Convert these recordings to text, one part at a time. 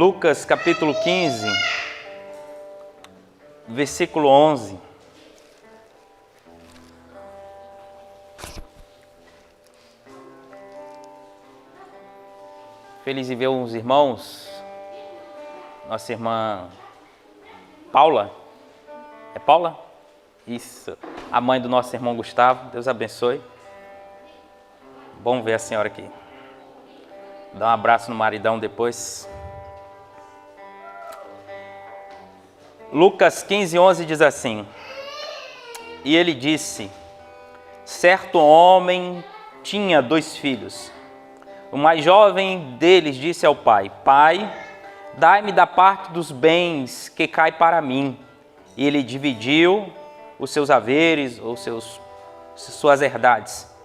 Lucas capítulo 15, versículo 11. Feliz de ver uns irmãos, nossa irmã Paula, é Paula? Isso, a mãe do nosso irmão Gustavo, Deus abençoe. Bom ver a senhora aqui. Dá um abraço no maridão depois. Lucas 15, 11 diz assim: E ele disse, certo homem tinha 2 filhos. O mais jovem deles disse ao pai, Pai, dai-me da parte dos bens que cai para mim. E ele dividiu os seus haveres, ou suas herdades.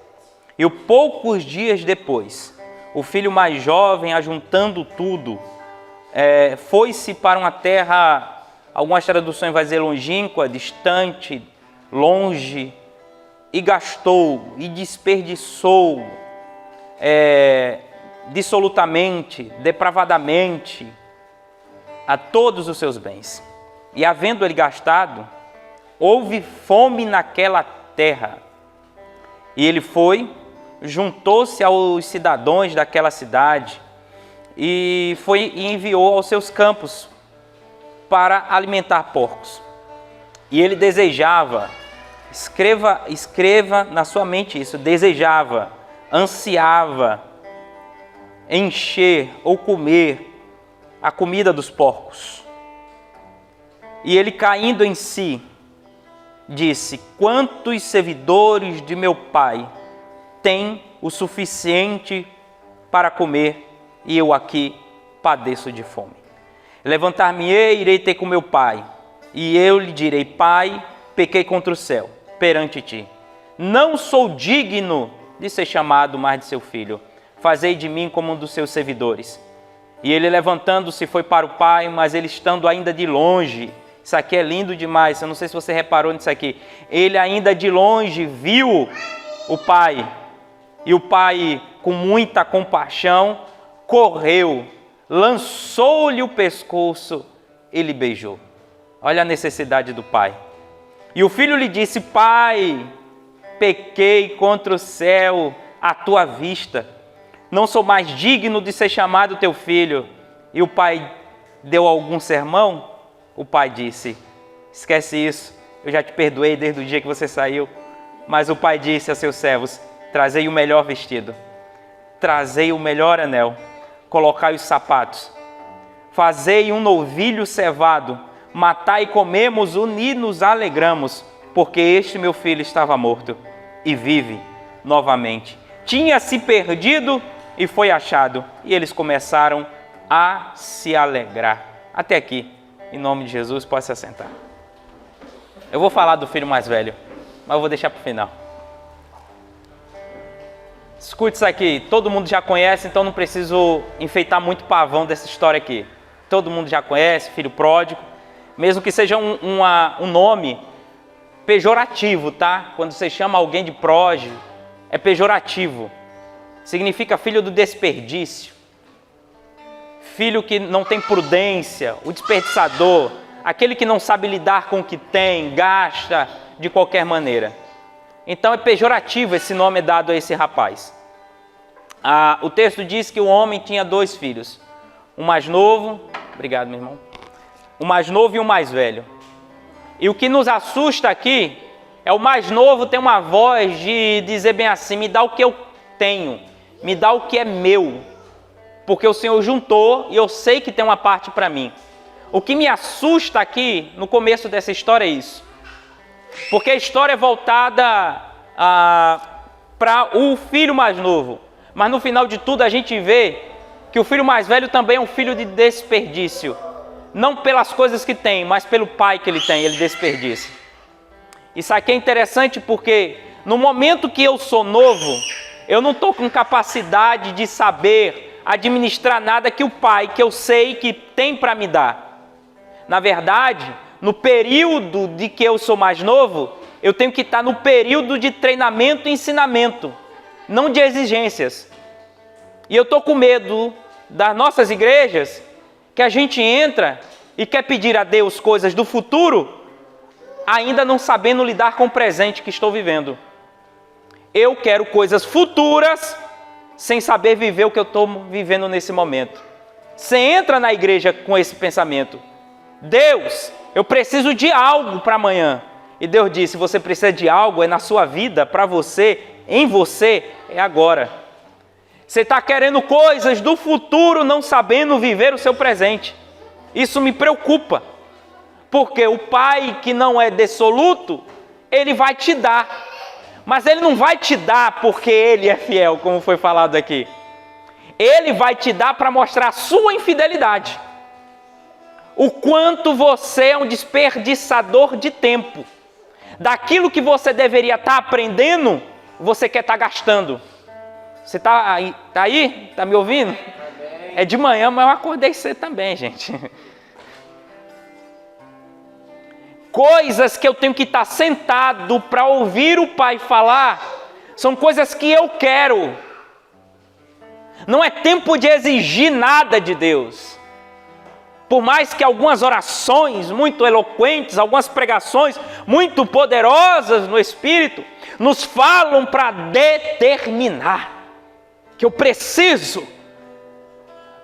E poucos dias depois, o filho mais jovem, ajuntando tudo, foi-se para uma terra, algumas traduções vai dizer longínqua, distante, longe, e gastou, e desperdiçou, dissolutamente, depravadamente, a todos os seus bens. E havendo ele gastado, houve fome naquela terra. E ele foi, juntou-se aos cidadãos daquela cidade e enviou aos seus campos para alimentar porcos. E ele desejava, escreva na sua mente isso, desejava, ansiava encher ou comer a comida dos porcos. E ele, caindo em si, disse, quantos servidores de meu pai têm o suficiente para comer e eu aqui padeço de fome? Levantar-me-ei, irei ter com meu pai, e eu lhe direi, Pai, pequei contra o céu, perante ti. Não sou digno de ser chamado mais de seu filho. Fazei de mim como um dos seus servidores. E ele, levantando-se, foi para o pai, mas ele estando ainda de longe, isso aqui é lindo demais, eu não sei se você reparou nisso aqui, ele ainda de longe viu o pai, e o pai, com muita compaixão, correu, lançou-lhe o pescoço e lhe beijou. Olha a necessidade do pai. E o filho lhe disse, Pai, pequei contra o céu à tua vista, não sou mais digno de ser chamado teu filho. E o pai deu algum sermão? O pai disse, esquece isso, eu já te perdoei desde o dia que você saiu. Mas o pai disse a seus servos, trazei o melhor vestido, trazei o melhor anel, colocai os sapatos, fazei um novilho cevado, matai e comemos e nos alegramos, porque este meu filho estava morto e vive novamente. Tinha se perdido e foi achado. E eles começaram a se alegrar. Até aqui, em nome de Jesus, pode se assentar. Eu vou falar do filho mais velho, mas eu vou deixar para o final. Escute isso aqui, todo mundo já conhece, então não preciso enfeitar muito pavão dessa história aqui. Todo mundo já conhece, filho pródigo, mesmo que seja um nome pejorativo, tá? Quando você chama alguém de pródigo, é pejorativo. Significa filho do desperdício, filho que não tem prudência, o desperdiçador, aquele que não sabe lidar com o que tem, gasta de qualquer maneira. Então é pejorativo esse nome dado a esse rapaz. O texto diz que o homem tinha 2 filhos, o mais novo, obrigado meu irmão, o mais novo e o mais velho. E o que nos assusta aqui é o mais novo ter uma voz de dizer bem assim, me dá o que eu tenho, me dá o que é meu, porque o Senhor juntou e eu sei que tem uma parte para mim. O que me assusta aqui no começo dessa história é isso, porque a história é voltada para o filho mais novo, mas no final de tudo a gente vê que o filho mais velho também é um filho de desperdício, não pelas coisas que tem, mas pelo pai que ele tem, ele desperdiça. Isso aqui é interessante porque no momento que eu sou novo, eu não estou com capacidade de saber administrar nada que o pai, que eu sei que tem para me dar. Na verdade, no período de que eu sou mais novo, eu tenho que estar no período de treinamento e ensinamento, não de exigências. E eu estou com medo das nossas igrejas que a gente entra e quer pedir a Deus coisas do futuro, ainda não sabendo lidar com o presente que estou vivendo. Eu quero coisas futuras, sem saber viver o que eu estou vivendo nesse momento. Você entra na igreja com esse pensamento: Deus, eu preciso de algo para amanhã. E Deus disse: você precisa de algo, é na sua vida, para você, em você, é agora. Você está querendo coisas do futuro, não sabendo viver o seu presente. Isso me preocupa, porque o Pai que não é dissoluto, Ele vai te dar. Mas Ele não vai te dar porque Ele é fiel, como foi falado aqui. Ele vai te dar para mostrar a sua infidelidade. O quanto você é um desperdiçador de tempo. Daquilo que você deveria estar aprendendo, você quer estar gastando. Você está aí? Está aí? Está me ouvindo? É de manhã, mas eu acordei cedo também, gente. Coisas que eu tenho que estar sentado para ouvir o Pai falar, são coisas que eu quero. Não é tempo de exigir nada de Deus. Por mais que algumas orações muito eloquentes, algumas pregações muito poderosas no Espírito, nos falam para determinar que eu preciso.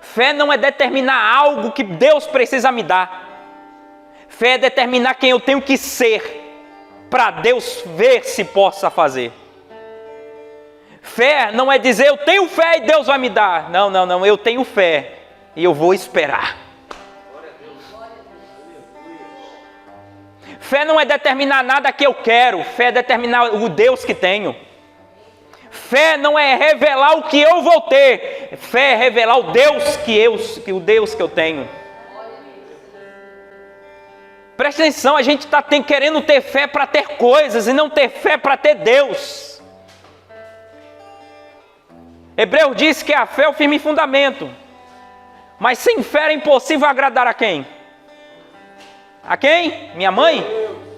Fé não é determinar algo que Deus precisa me dar. Fé é determinar quem eu tenho que ser, para Deus ver se possa fazer. Fé não é dizer eu tenho fé e Deus vai me dar. Não, eu tenho fé e eu vou esperar. Fé não é determinar nada que eu quero, fé é determinar o Deus que tenho. Fé não é revelar o que eu vou ter, fé é revelar o Deus que eu tenho. Presta atenção, a gente está querendo ter fé para ter coisas e não ter fé para ter Deus. Hebreus diz que a fé é o firme fundamento. Mas sem fé é impossível agradar a quem? A quem? Minha mãe?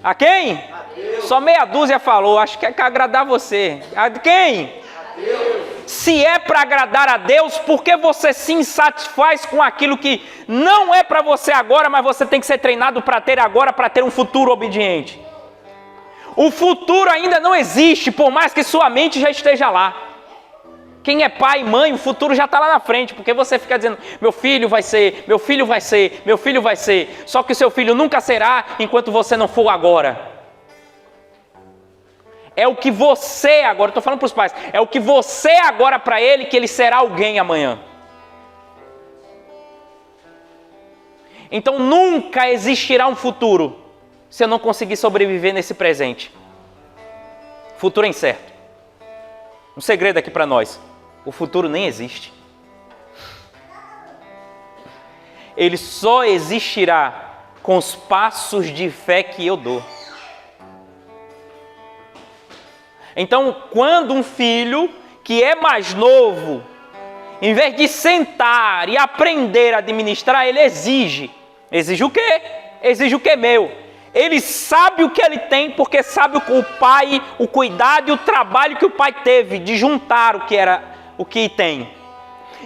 A quem? A só meia dúzia falou, acho que é para agradar você. A quem? A Deus. Se é para agradar a Deus, por que você se insatisfaz com aquilo que não é para você agora, mas você tem que ser treinado para ter agora, para ter um futuro obediente? O futuro ainda não existe, por mais que sua mente já esteja lá. Quem é pai e mãe, o futuro já está lá na frente, porque você fica dizendo, meu filho vai ser, meu filho vai ser, meu filho vai ser. Só que o seu filho nunca será enquanto você não for agora. É o que você agora, estou falando para os pais, é o que você agora para ele, que ele será alguém amanhã. Então nunca existirá um futuro se eu não conseguir sobreviver nesse presente. Futuro é incerto. Um segredo aqui para nós, o futuro nem existe. Ele só existirá com os passos de fé que eu dou. Então, quando um filho que é mais novo, em vez de sentar e aprender a administrar, ele exige. Exige o quê? Exige o que é meu. Ele sabe o que ele tem, porque sabe o pai, o cuidado e o trabalho que o pai teve de juntar o que tem.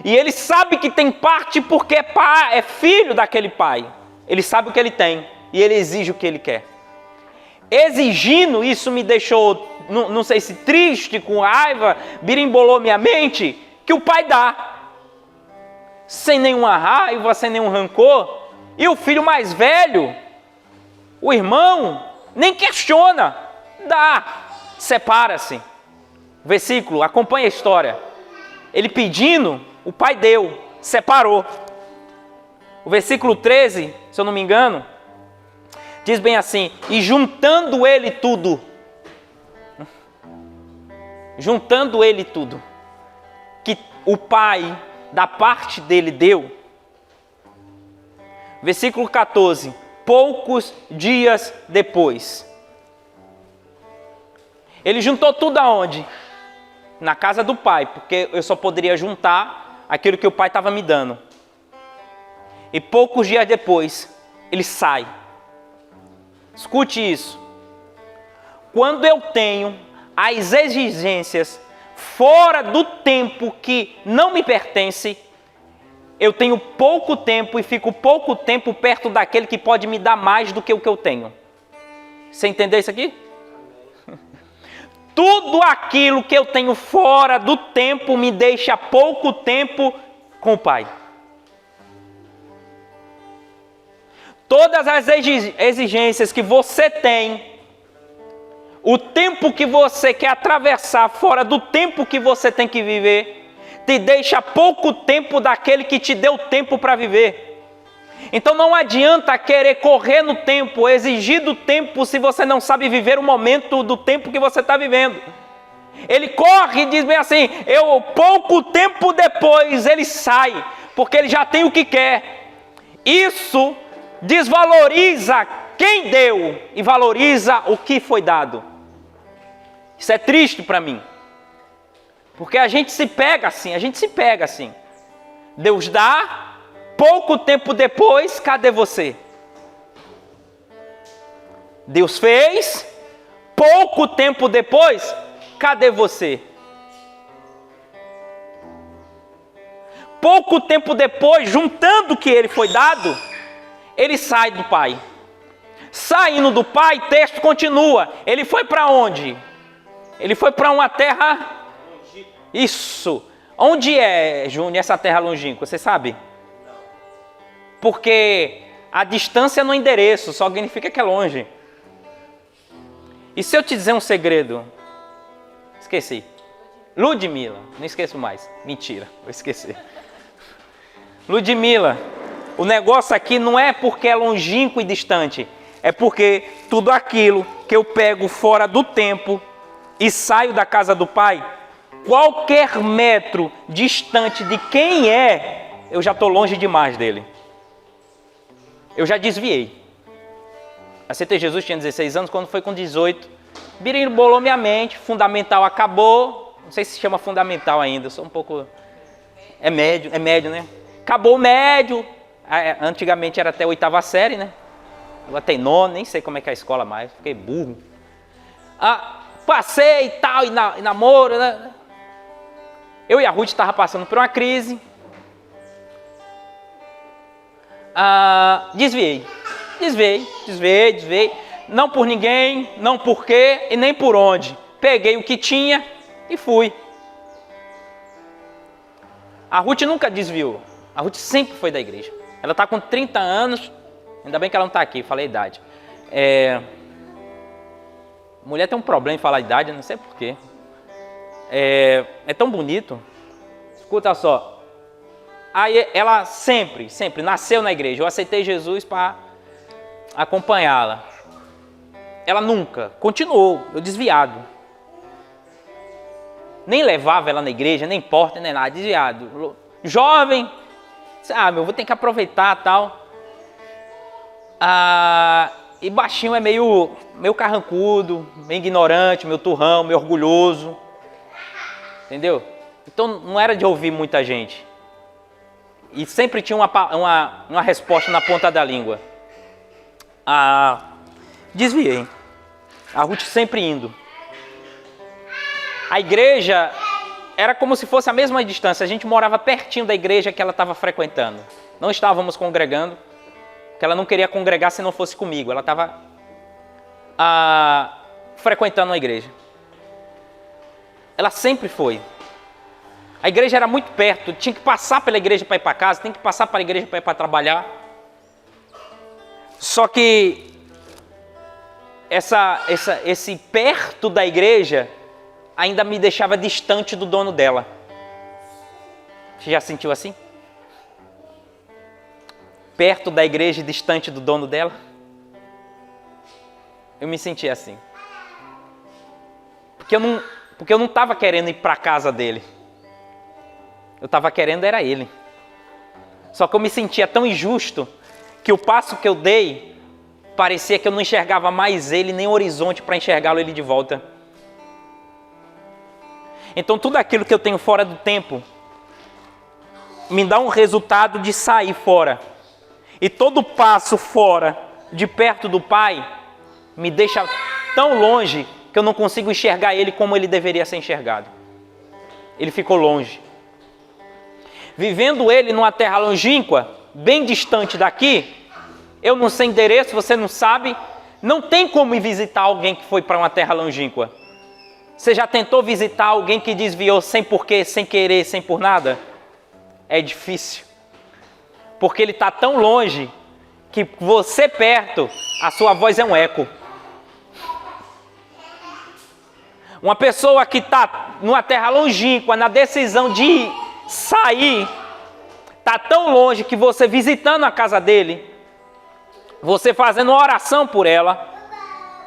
E ele sabe que tem parte porque é filho daquele pai. Ele sabe o que ele tem e ele exige o que ele quer. Exigindo, isso me deixou, não sei se triste, com raiva, birimbolou minha mente, que o pai dá. Sem nenhuma raiva, sem nenhum rancor. E o filho mais velho, o irmão, nem questiona, dá, separa-se. Versículo, acompanha a história. Ele pedindo, o pai deu, separou. O versículo 13, se eu não me engano, diz bem assim, e juntando ele tudo, que o pai da parte dele deu. Versículo 14, poucos dias depois. Ele juntou tudo aonde? Na casa do pai, porque eu só poderia juntar aquilo que o pai estava me dando. E poucos dias depois, ele sai. Escute isso. Quando eu tenho as exigências fora do tempo que não me pertence, eu tenho pouco tempo e fico pouco tempo perto daquele que pode me dar mais do que o que eu tenho. Você entendeu isso aqui? Tudo aquilo que eu tenho fora do tempo me deixa pouco tempo com o Pai. Todas as exigências que você tem, o tempo que você quer atravessar fora do tempo que você tem que viver, te deixa pouco tempo daquele que te deu tempo para viver. Então não adianta querer correr no tempo, exigir do tempo, se você não sabe viver o momento do tempo que você está vivendo. Ele corre e diz bem assim, pouco tempo depois ele sai, porque ele já tem o que quer. Isso desvaloriza quem deu e valoriza o que foi dado. Isso é triste para mim. Porque a gente se pega assim, Deus dá, pouco tempo depois, cadê você? Deus fez, pouco tempo depois, cadê você? Pouco tempo depois, juntando o que ele foi dado, ele sai do Pai. Saindo do Pai, texto continua. Ele foi para onde? Ele foi para uma terra... Isso. Onde é, Júnior, essa terra longínqua? Você sabe? Porque a distância não é endereço, só significa que é longe. E se eu te dizer um segredo? Esqueci. Ludmila. Não esqueço mais. Mentira, vou esquecer. Ludmila, o negócio aqui não é porque é longínquo e distante. É porque tudo aquilo que eu pego fora do tempo e saio da casa do Pai, qualquer metro distante de quem é, eu já estou longe demais dele. Eu já desviei. Aceitei Jesus, tinha 16 anos, quando foi com 18, birimbolou minha mente, fundamental acabou, não sei se chama fundamental ainda, eu sou um pouco... É médio, né? Acabou o médio, antigamente era até a 8ª série, né? Agora tem 9ª, nem sei como é que é a escola mais, fiquei burro. Passei e tal, e namoro, né? Eu e a Ruth estavam passando por uma crise. Desviei. Não por ninguém, não por quê e nem por onde. Peguei o que tinha e fui. A Ruth nunca desviou. A Ruth sempre foi da igreja. Ela está com 30 anos. Ainda bem que ela não está aqui, falei a idade. Mulher tem um problema em falar a idade, não sei porquê. É tão bonito. Escuta só. Aí ela sempre nasceu na igreja. Eu aceitei Jesus para acompanhá-la. Ela nunca, continuou, eu desviado. Nem levava ela na igreja, nem porta, nem nada, desviado. Jovem, vou ter que aproveitar e tal. E baixinho é meio carrancudo, meio ignorante, meio turrão, meio orgulhoso. Entendeu? Então não era de ouvir muita gente. E sempre tinha uma resposta na ponta da língua. Desviei. A Ruth sempre indo. A igreja era como se fosse a mesma distância. A gente morava pertinho da igreja que ela estava frequentando. Não estávamos congregando, porque ela não queria congregar se não fosse comigo. Ela estava frequentando a igreja. Ela sempre foi. A igreja era muito perto, tinha que passar pela igreja para ir para casa, tem que passar pela igreja para ir para trabalhar. Só que esse perto da igreja ainda me deixava distante do dono dela. Você já sentiu assim? Perto da igreja e distante do dono dela? Eu me senti assim. Porque eu não estava querendo ir para a casa dele. Eu estava querendo era ele. Só que eu me sentia tão injusto que o passo que eu dei parecia que eu não enxergava mais ele, nem o horizonte para enxergá-lo ele de volta. Então tudo aquilo que eu tenho fora do tempo me dá um resultado de sair fora. E todo passo fora, de perto do Pai, me deixa tão longe que eu não consigo enxergar ele como ele deveria ser enxergado. Ele ficou longe. vivendo ele numa terra longínqua, bem distante daqui, eu não sei endereço, você não sabe, não tem como ir visitar alguém que foi para uma terra longínqua. Você já tentou visitar alguém que desviou sem porquê, sem querer, sem por nada? É difícil. Porque ele está tão longe que você perto, a sua voz é um eco. Uma pessoa que está numa terra longínqua, na decisão de sair, está tão longe que você visitando a casa dele, você fazendo uma oração por ela,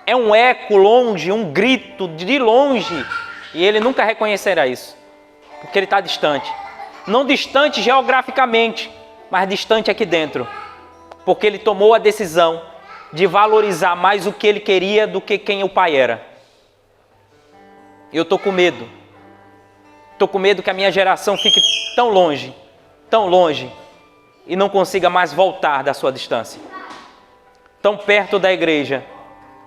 é um eco longe, um grito de longe, e ele nunca reconhecerá isso, porque ele está distante. Não distante geograficamente, mas distante aqui dentro, porque ele tomou a decisão de valorizar mais o que ele queria do que quem o pai era. Eu estou com medo. Estou com medo que a minha geração fique tão longe, e não consiga mais voltar da sua distância. Tão perto da igreja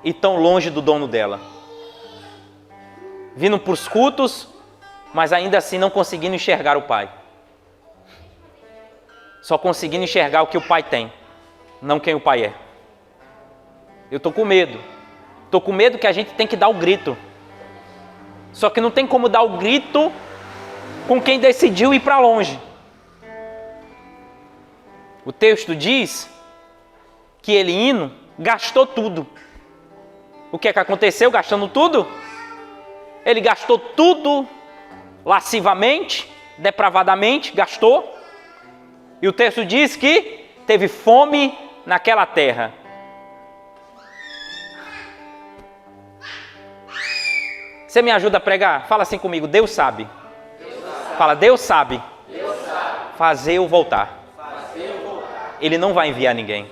e tão longe do dono dela. Vindo para os cultos, mas ainda assim não conseguindo enxergar o pai. Só conseguindo enxergar o que o pai tem, não quem o pai é. Eu estou com medo. Estou com medo que a gente tem que dar o grito. Só que não tem como dar o grito com quem decidiu ir para longe. O texto diz que ele indo, gastou tudo. O que é que aconteceu gastando tudo? Ele gastou tudo lascivamente, depravadamente, gastou. E o texto diz que teve fome naquela terra. Você me ajuda a pregar? Fala assim comigo, Deus sabe. Fala, Deus sabe fazer eu voltar. Ele não vai enviar ninguém.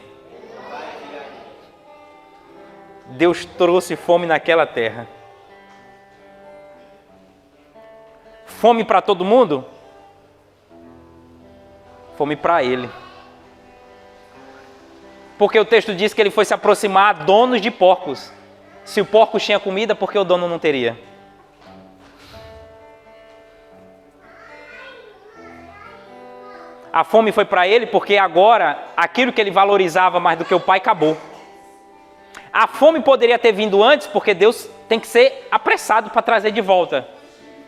Deus trouxe fome naquela terra. Fome para todo mundo? Fome para ele. Porque o texto diz que ele foi se aproximar a donos de porcos. Se o porco tinha comida, por que o dono não teria? A fome foi para ele porque agora aquilo que ele valorizava mais do que o pai acabou. A fome poderia ter vindo antes porque Deus tem que ser apressado para trazer de volta.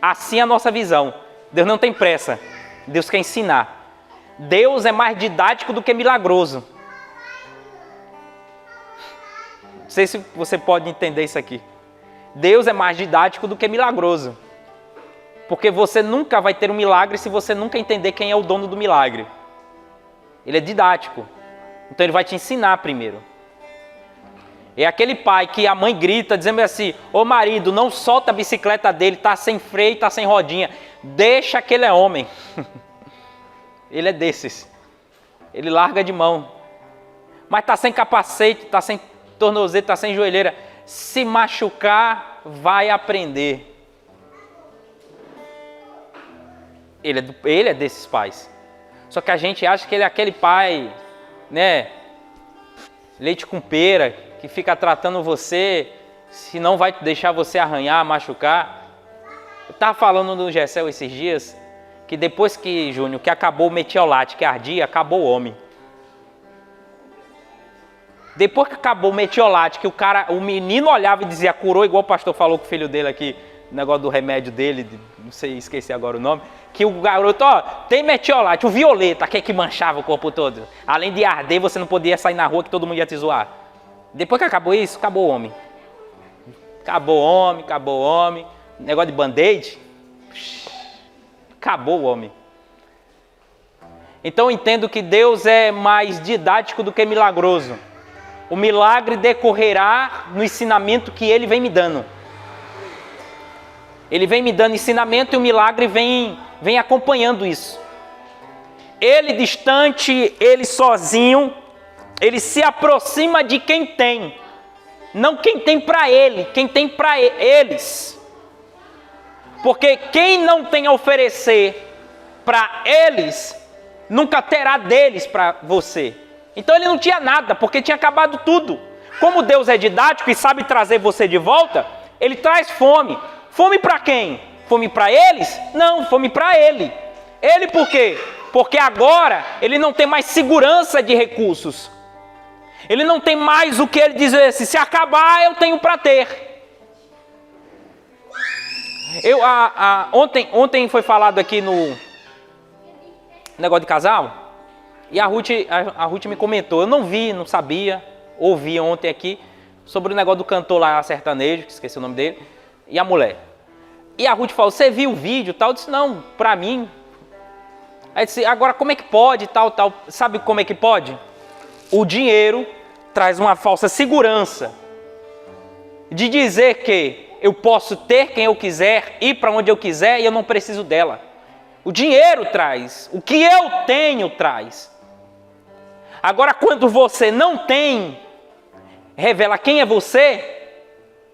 Assim é a nossa visão. Deus não tem pressa. Deus quer ensinar. Deus é mais didático do que milagroso. Não sei se você pode entender isso aqui. Deus é mais didático do que milagroso. Porque você nunca vai ter um milagre se você nunca entender quem é o dono do milagre. Ele é didático. Então ele vai te ensinar primeiro. É aquele pai que a mãe grita dizendo assim: ô marido, não solta a bicicleta dele, tá sem freio, tá sem rodinha. Deixa que ele é homem. Ele é desses. Ele larga de mão. Mas tá sem capacete, tá sem tornozelo, tá sem joelheira. Se machucar, vai aprender. Ele é desses pais. Só que a gente acha que ele é aquele pai, né? Leite com pera, que fica tratando você, se não vai deixar você arranhar, machucar. Eu estava falando no Gessel esses dias, que depois que, Júnior, que acabou o metiolate, que ardia, acabou o homem. Depois que acabou o metiolate, que o menino olhava e dizia, curou, igual o pastor falou com o filho dele aqui, o negócio do remédio dele, não sei, esqueci agora o nome, que o garoto, ó, tem metiolate, o violeta, aquele que manchava o corpo todo. Além de arder, você não podia sair na rua que todo mundo ia te zoar. Depois que acabou isso, acabou o homem. Acabou o homem. Negócio de band-aid, acabou o homem. Então eu entendo que Deus é mais didático do que milagroso. O milagre decorrerá no ensinamento que Ele vem me dando. Ele vem me dando ensinamento e o milagre vem acompanhando isso. Ele distante, ele sozinho, ele se aproxima de quem tem. Não quem tem para ele, quem tem para eles. Porque quem não tem a oferecer para eles, nunca terá deles para você. Então ele não tinha nada, porque tinha acabado tudo. Como Deus é didático e sabe trazer você de volta, Ele traz fome. Fome para quem? Fome para eles? Não, fome para Ele. Ele por quê? Porque agora ele não tem mais segurança de recursos. Ele não tem mais o que ele dizer assim, se acabar eu tenho para ter. Ontem foi falado aqui no negócio de casal, e a Ruth me comentou, eu não vi, não sabia, ouvi ontem aqui, sobre o negócio do cantor lá sertanejo, que esqueci o nome dele, e a mulher. E a Ruth falou, você viu o vídeo e tal? Eu disse, não, pra mim. Aí disse, agora como é que pode tal. Sabe como é que pode? O dinheiro traz uma falsa segurança de dizer que eu posso ter quem eu quiser, ir para onde eu quiser e eu não preciso dela. O dinheiro traz, o que eu tenho traz. Agora quando você não tem, revela quem é você,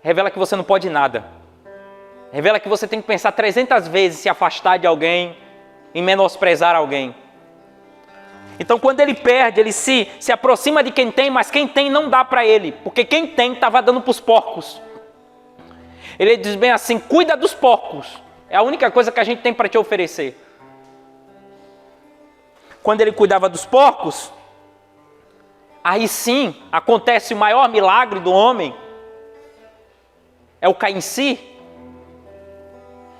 revela que você não pode nada. Revela que você tem que pensar 300 vezes se afastar de alguém, em menosprezar alguém. Então quando ele perde, ele se aproxima de quem tem, mas quem tem não dá para ele, porque quem tem estava dando para os porcos. Ele diz bem assim, cuida dos porcos, é a única coisa que a gente tem para te oferecer. Quando ele cuidava dos porcos, aí sim acontece o maior milagre do homem, é o cair em si.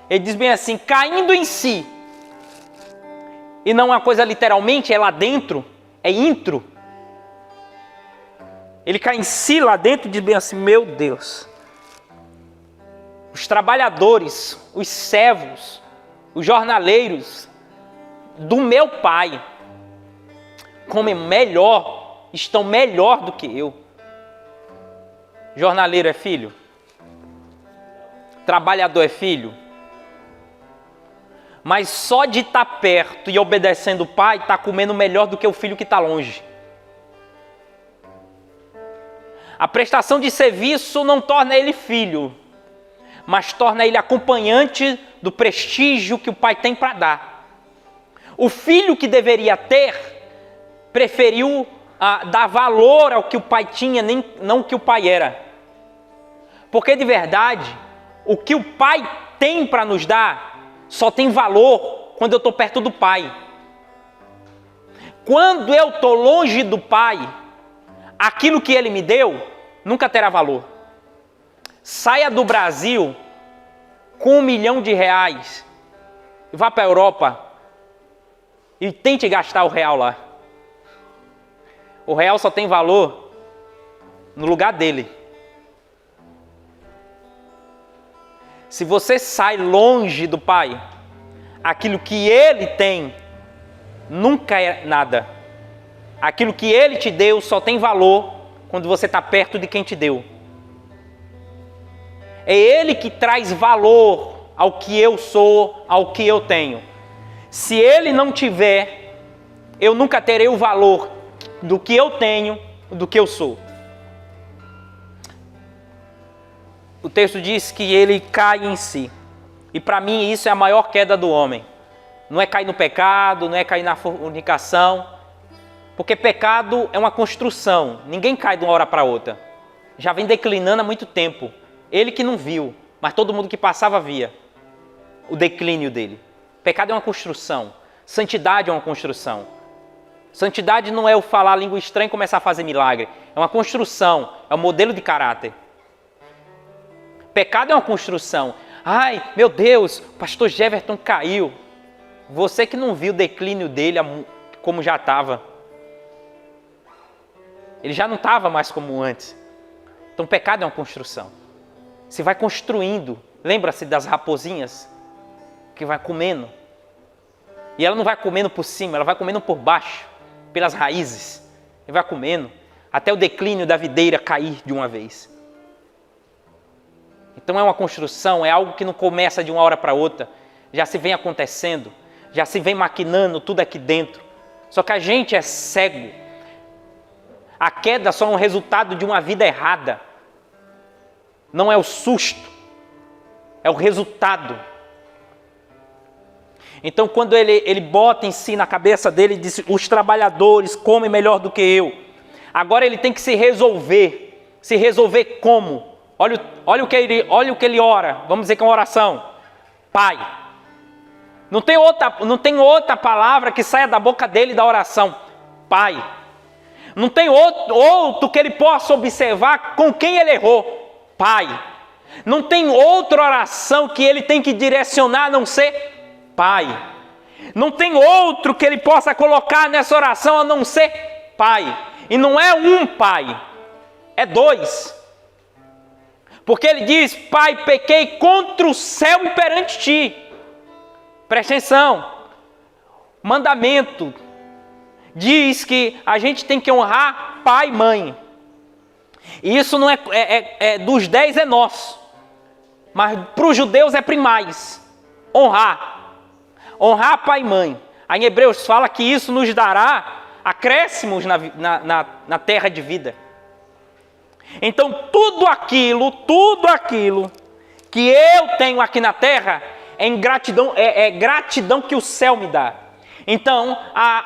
Ele diz bem assim, caindo em si. E não é uma coisa literalmente, é lá dentro, é intro. Ele cai em si lá dentro e diz bem assim, meu Deus. Os trabalhadores, os servos, os jornaleiros do meu pai, comem melhor, estão melhor do que eu. Jornaleiro é filho? Trabalhador é filho? Mas só de estar perto e obedecendo o pai, está comendo melhor do que o filho que está longe. A prestação de serviço não torna ele filho, mas torna ele acompanhante do prestígio que o pai tem para dar. O filho que deveria ter, preferiu dar valor ao que o pai tinha, não o que o pai era. Porque de verdade, o que o pai tem para nos dar, só tem valor quando eu estou perto do pai. Quando eu estou longe do pai, aquilo que ele me deu nunca terá valor. Saia do Brasil com R$1 milhão e vá para a Europa e tente gastar o real lá. O real só tem valor no lugar dele. Se você sai longe do pai, aquilo que ele tem nunca é nada. Aquilo que ele te deu só tem valor quando você está perto de quem te deu. É ele que traz valor ao que eu sou, ao que eu tenho. Se ele não tiver, eu nunca terei o valor do que eu tenho, do que eu sou. O texto diz que ele cai em si. E para mim isso é a maior queda do homem. Não é cair no pecado, não é cair na fornicação. Porque pecado é uma construção. Ninguém cai de uma hora para outra. Já vem declinando há muito tempo. Ele que não viu, mas todo mundo que passava via o declínio dele. Pecado é uma construção. Santidade é uma construção. Santidade não é eu falar língua estranha e começar a fazer milagre. É uma construção, é um modelo de caráter. Pecado é uma construção. Ai, meu Deus, o pastor Jeverton caiu. Você que não viu o declínio dele como já estava. Ele já não estava mais como antes. Então pecado é uma construção. Você vai construindo. Lembra-se das raposinhas que vai comendo. E ela não vai comendo por cima, ela vai comendo por baixo, pelas raízes. E vai comendo até o declínio da videira cair de uma vez. Então é uma construção, é algo que não começa de uma hora para outra. Já se vem acontecendo, já se vem maquinando tudo aqui dentro. Só que a gente é cego. A queda só é um resultado de uma vida errada. Não é o susto, é o resultado. Então quando ele bota em si, na cabeça dele, diz, os trabalhadores comem melhor do que eu. Agora ele tem que se resolver. Se resolver como? Olha o que ele ora. Vamos dizer que é uma oração. Pai, Não tem outra palavra que saia da boca dele da oração. Pai. Não tem outro que ele possa observar com quem ele errou. Pai. Não tem outra oração que ele tem que direcionar a não ser Pai. Não tem outro que ele possa colocar nessa oração a não ser Pai. E não é um Pai, é dois. Porque ele diz: Pai, pequei contra o céu e perante ti. Presta atenção. Mandamento diz que a gente tem que honrar pai e mãe. E isso não dos 10 é nosso. Mas para os judeus é primaz. Honrar. Honrar pai e mãe. Aí em Hebreus fala que isso nos dará acréscimos na terra de vida. Então tudo aquilo que eu tenho aqui na terra é gratidão que o céu me dá. Então,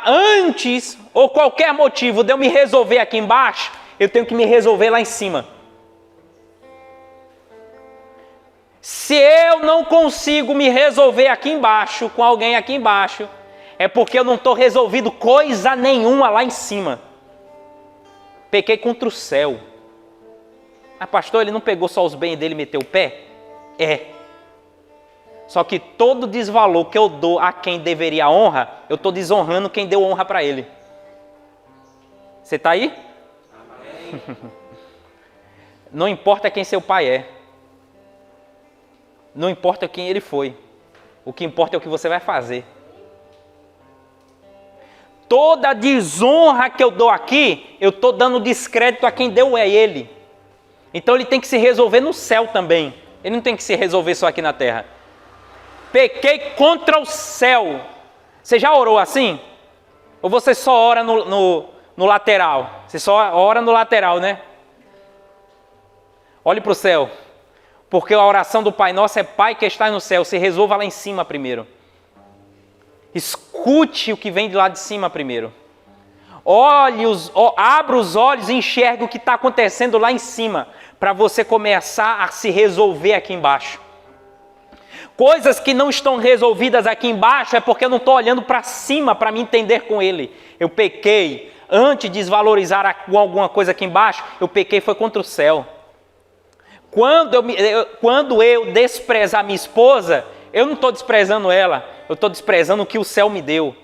antes ou qualquer motivo de eu me resolver aqui embaixo, eu tenho que me resolver lá em cima. Se eu não consigo me resolver aqui embaixo, com alguém aqui embaixo, é porque eu não estou resolvido coisa nenhuma lá em cima. Pequei contra o céu. Mas pastor, ele não pegou só os bens dele e meteu o pé? É. Só que todo desvalor que eu dou a quem deveria honra, eu estou desonrando quem deu honra para ele. Você está aí? Não importa quem seu pai é. Não importa quem ele foi. O que importa é o que você vai fazer. Toda desonra que eu dou aqui, eu estou dando descrédito a quem deu é ele. Então ele tem que se resolver no céu também. Ele não tem que se resolver só aqui na terra. Pequei contra o céu. Você já orou assim? Ou você só ora no lateral? Você só ora no lateral, né? Olhe para o céu. Porque a oração do Pai Nosso é: Pai que está no céu. Se resolva lá em cima primeiro. Escute o que vem de lá de cima primeiro. Abra os olhos e enxergue o que está acontecendo lá em cima, para você começar a se resolver aqui embaixo. Coisas que não estão resolvidas aqui embaixo é porque eu não estou olhando para cima para me entender com ele. Eu pequei, antes de desvalorizar alguma coisa aqui embaixo, eu pequei foi contra o céu. Quando eu desprezar minha esposa, eu não estou desprezando ela, eu estou desprezando o que o céu me deu.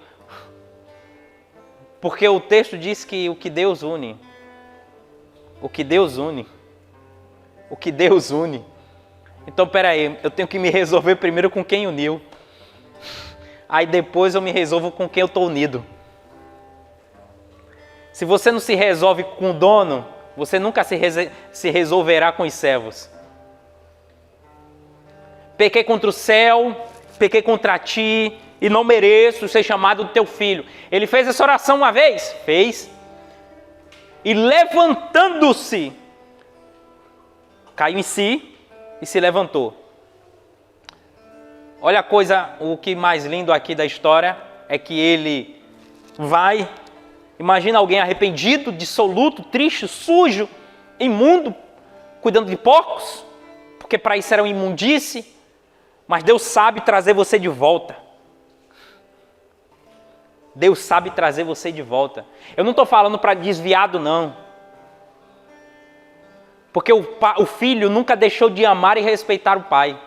Porque o texto diz que o que Deus une, Então, peraí, eu tenho que me resolver primeiro com quem uniu. Aí depois eu me resolvo com quem eu estou unido. Se você não se resolve com o dono, você nunca se resolverá com os servos. Pequei contra o céu, pequei contra ti, e não mereço ser chamado do teu filho. Ele fez essa oração uma vez? Fez. E levantando-se, caiu em si e se levantou. Olha o que mais lindo aqui da história é que ele vai. Imagina alguém arrependido, dissoluto, triste, sujo, imundo, cuidando de porcos, porque para isso era uma imundície, mas Deus sabe trazer você de volta. Deus sabe trazer você de volta. Eu não estou falando para desviado, não. Porque o filho nunca deixou de amar e respeitar o pai.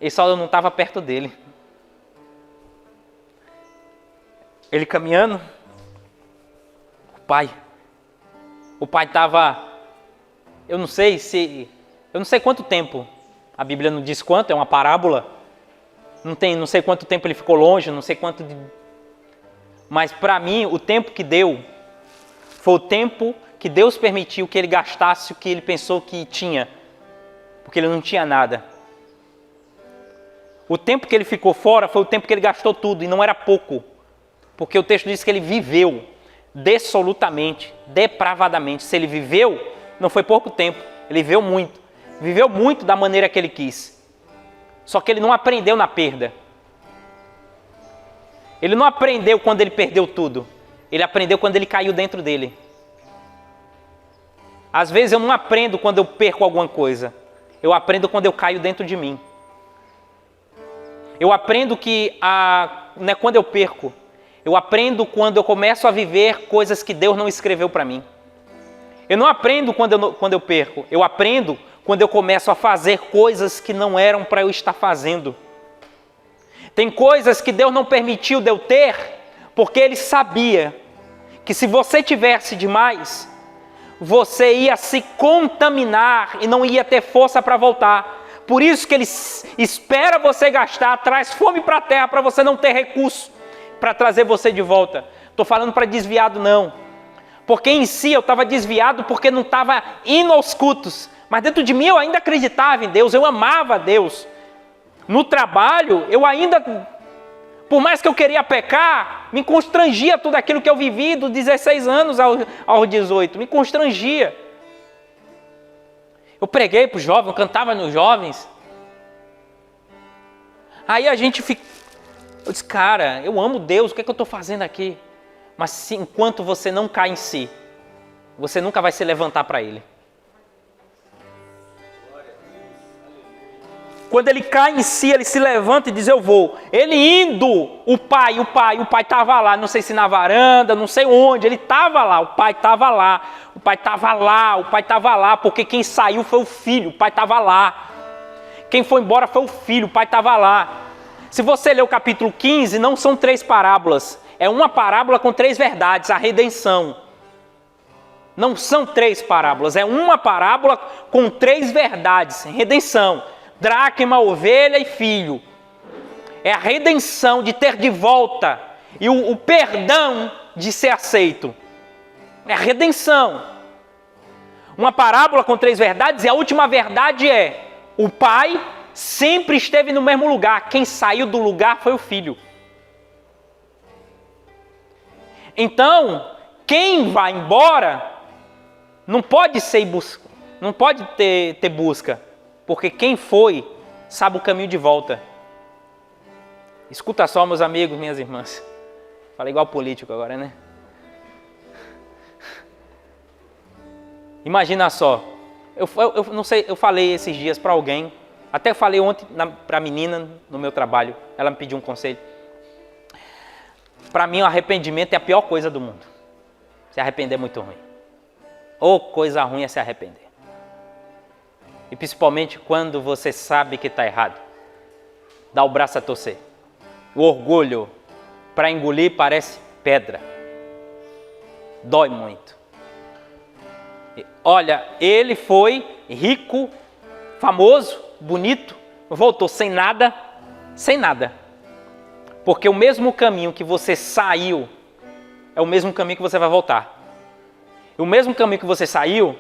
Ele só não estava perto dele. Ele caminhando, o pai estava, eu não sei quanto tempo, a Bíblia não diz quanto, é uma parábola, não sei quanto tempo ele ficou longe, mas para mim o tempo que deu, foi o tempo que Deus permitiu que ele gastasse o que ele pensou que tinha, porque ele não tinha nada. O tempo que ele ficou fora foi o tempo que ele gastou tudo, e não era pouco. Porque o texto diz que ele viveu dissolutamente, depravadamente. Se ele viveu, não foi pouco tempo, ele viveu muito. Viveu muito da maneira que ele quis. Só que ele não aprendeu na perda. Ele não aprendeu quando ele perdeu tudo. Ele aprendeu quando ele caiu dentro dele. Às vezes eu não aprendo quando eu perco alguma coisa. Eu aprendo quando eu caio dentro de mim. Eu aprendo que não é quando eu perco. Eu aprendo quando eu começo a viver coisas que Deus não escreveu para mim. Eu não aprendo quando eu perco. Eu aprendo quando eu começo a fazer coisas que não eram para eu estar fazendo. Tem coisas que Deus não permitiu de eu ter, porque Ele sabia que se você tivesse demais, você ia se contaminar e não ia ter força para voltar. Por isso que Ele espera você gastar, traz fome para a terra para você não ter recurso para trazer você de volta. Estou falando para desviado não. Porque em si eu estava desviado porque não estava indo aos cultos. Mas dentro de mim eu ainda acreditava em Deus, eu amava a Deus. No trabalho eu ainda, por mais que eu queria pecar, me constrangia tudo aquilo que eu vivi dos 16 anos aos 18. Me constrangia. Eu preguei para os jovens, eu cantava nos jovens. Aí a gente fica... Eu disse, cara, eu amo Deus, o que é que eu estou fazendo aqui? Mas se, enquanto você não cai em si, você nunca vai se levantar para Ele. Quando ele cai em si, ele se levanta e diz, eu vou. Ele indo, o pai estava lá, não sei se na varanda, não sei onde, ele estava lá, o pai estava lá, porque quem saiu foi o filho, o pai estava lá. Quem foi embora foi o filho, o pai estava lá. Se você ler o capítulo 15, não são 3 parábolas, é uma parábola com 3 verdades, a redenção. Não são 3 parábolas, é uma parábola com 3 verdades, redenção. Dracma, ovelha e filho. É a redenção de ter de volta e o perdão de ser aceito. É a redenção. Uma parábola com 3 verdades e a última verdade é: o pai sempre esteve no mesmo lugar. Quem saiu do lugar foi o filho. Então, quem vai embora não pode ser busca, não pode ter busca. Porque quem foi, sabe o caminho de volta. Escuta só, meus amigos, minhas irmãs. Falei igual político agora, né? Imagina só. Eu não sei, eu falei esses dias para alguém. Até falei ontem para a menina no meu trabalho. Ela me pediu um conselho. Para mim, o arrependimento é a pior coisa do mundo. Se arrepender é muito ruim. Ou coisa ruim é se arrepender. E principalmente quando você sabe que está errado. Dá o braço a torcer. O orgulho, para engolir, parece pedra. Dói muito. Olha, ele foi rico, famoso, bonito, voltou sem nada, sem nada. Porque o mesmo caminho que você saiu, é o mesmo caminho que você vai voltar. E o mesmo caminho que você saiu,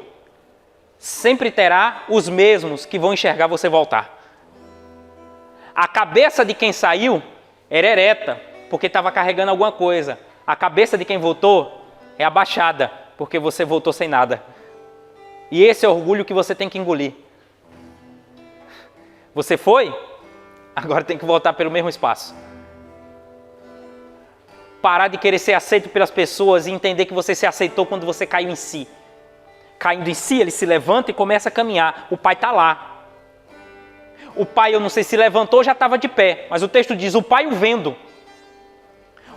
sempre terá os mesmos que vão enxergar você voltar. A cabeça de quem saiu era ereta, porque estava carregando alguma coisa. A cabeça de quem voltou é abaixada, porque você voltou sem nada. E esse é o orgulho que você tem que engolir. Você foi, agora tem que voltar pelo mesmo espaço. Parar de querer ser aceito pelas pessoas e entender que você se aceitou quando você caiu em si. Caindo em si, ele se levanta e começa a caminhar. O pai está lá. O pai, eu não sei se levantou, já estava de pé. Mas o texto diz, o pai o vendo.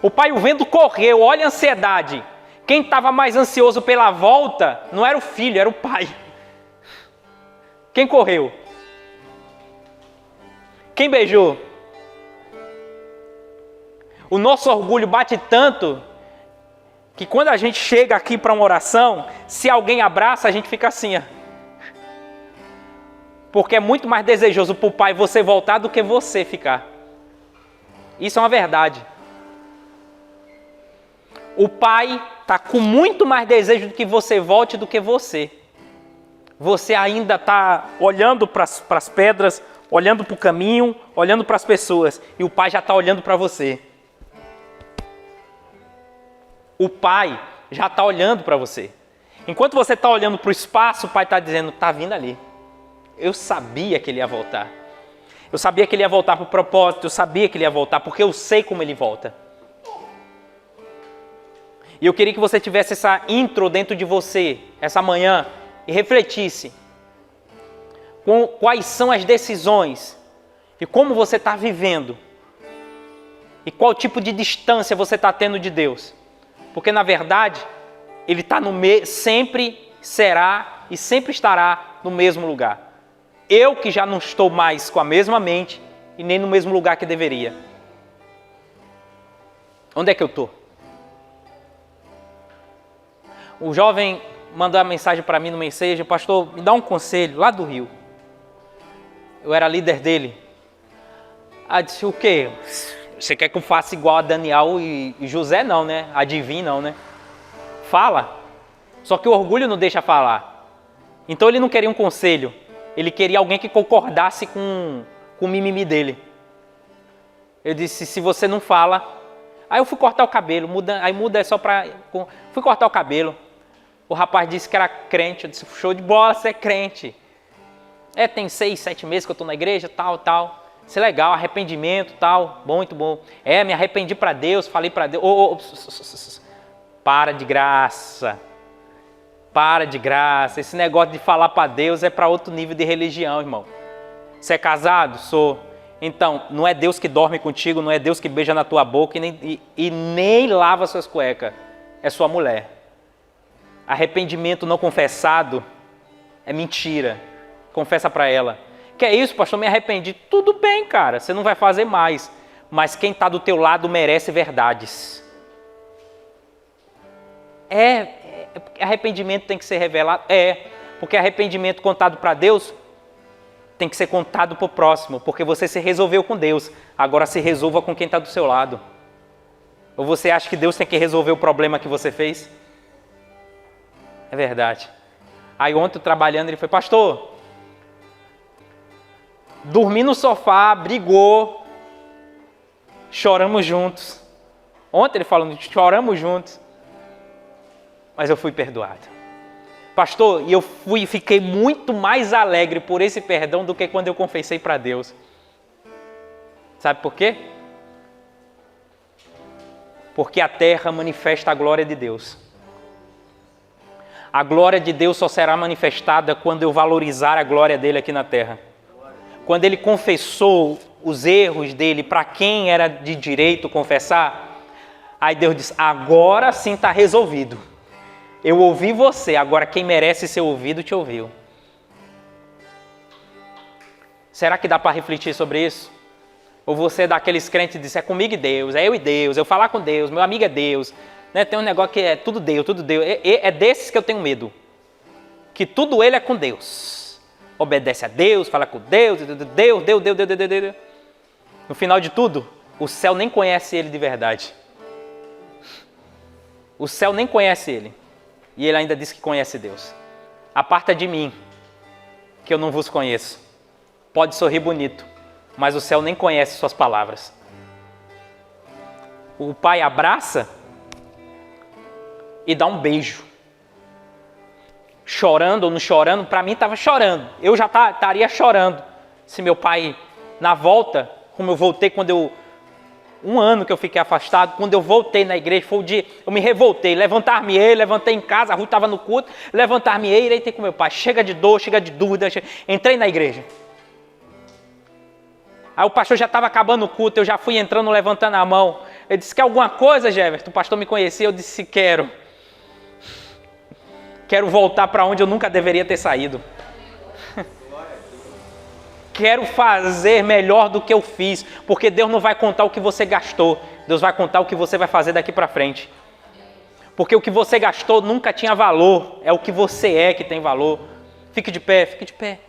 O pai o vendo correu, olha a ansiedade. Quem estava mais ansioso pela volta não era o filho, era o pai. Quem correu? Quem beijou? O nosso orgulho bate tanto que quando a gente chega aqui para uma oração, se alguém abraça, a gente fica assim, ó. Porque é muito mais desejoso para o pai você voltar do que você ficar. Isso é uma verdade. O pai está com muito mais desejo de que você volte do que você. Você ainda está olhando para as pedras, olhando para o caminho, olhando para as pessoas. E o pai já está olhando para você. O pai já está olhando para você. Enquanto você está olhando para o espaço, o pai está dizendo, está vindo ali. Eu sabia que ele ia voltar. Eu sabia que ele ia voltar para o propósito. Eu sabia que ele ia voltar, porque eu sei como ele volta. E eu queria que você tivesse essa intro dentro de você, essa manhã, e refletisse com quais são as decisões e como você está vivendo E qual tipo de distância você está tendo de Deus? Porque, na verdade, Ele está sempre será e sempre estará no mesmo lugar. Eu que já não estou mais com a mesma mente e nem no mesmo lugar que deveria. Onde é que eu estou? O jovem mandou uma mensagem para mim no Messenger: pastor, me dá um conselho, lá do Rio. Eu era líder dele. Ah, disse, o quê? Você quer que eu faça igual a Daniel e José? Não, né? Adivinha, não, né? Fala. Só que o orgulho não deixa falar. Então ele não queria um conselho. Ele queria alguém que concordasse com o mimimi dele. Eu disse, se você não fala... Aí eu fui cortar o cabelo, muda é só pra... Fui cortar o cabelo. O rapaz disse que era crente. Eu disse, show de bola, você é crente. Tem 6, 7 meses que eu estou na igreja, tal. Isso é legal, arrependimento, tal, muito bom. Me arrependi para Deus, falei para Deus. Para de graça. Para de graça. Esse negócio de falar para Deus é para outro nível de religião, irmão. Você é casado? Sou. Então, não é Deus que dorme contigo, não é Deus que beija na tua boca e nem lava suas cuecas. É sua mulher. Arrependimento não confessado é mentira. Confessa para ela. Que é isso, pastor? Me arrependi. Tudo bem, cara. Você não vai fazer mais. Mas quem está do teu lado merece verdades. Arrependimento tem que ser revelado? Porque arrependimento contado para Deus tem que ser contado para o próximo. Porque você se resolveu com Deus. Agora se resolva com quem está do seu lado. Ou você acha que Deus tem que resolver o problema que você fez? É verdade. Aí ontem, trabalhando, ele foi, pastor... Dormi no sofá, brigou, choramos juntos. Ontem ele falando, choramos juntos, mas eu fui perdoado. Pastor, e eu fiquei muito mais alegre por esse perdão do que quando eu confessei para Deus. Sabe por quê? Porque a terra manifesta a glória de Deus. A glória de Deus só será manifestada quando eu valorizar a glória dele aqui na terra. Quando ele confessou os erros dele para quem era de direito confessar, aí Deus disse, agora sim está resolvido. Eu ouvi você, agora quem merece ser ouvido te ouviu. Será que dá para refletir sobre isso? Ou você é daqueles crentes que diz, é comigo e Deus, é eu e Deus, eu falar com Deus, meu amigo é Deus. Né? Tem um negócio que é tudo Deus, tudo Deus. É desses que eu tenho medo. Que tudo ele é com Deus. Obedece a Deus, fala com Deus. No final de tudo, o céu nem conhece ele de verdade. O céu nem conhece ele. E ele ainda diz que conhece Deus. Aparta de mim, que eu não vos conheço. Pode sorrir bonito, mas o céu nem conhece suas palavras. O pai abraça e dá um beijo. Chorando ou não chorando, para mim estava chorando. Eu já estaria chorando. Se meu pai, na volta, como eu voltei um ano que eu fiquei afastado, quando eu voltei na igreja, foi o dia, eu me revoltei, levantei em casa, a Ruth estava no culto, levantar-me-ei, irei ter com meu pai, chega de dor, chega de dúvida, entrei na igreja. Aí o pastor já estava acabando o culto, eu já fui entrando, levantando a mão. Ele disse, quer alguma coisa, Jefferson? O pastor me conhecia, eu disse, quero. Quero voltar para onde eu nunca deveria ter saído. Quero fazer melhor do que eu fiz, porque Deus não vai contar o que você gastou, Deus vai contar o que você vai fazer daqui para frente. Porque o que você gastou nunca tinha valor, é o que você é que tem valor. Fique de pé, fique de pé.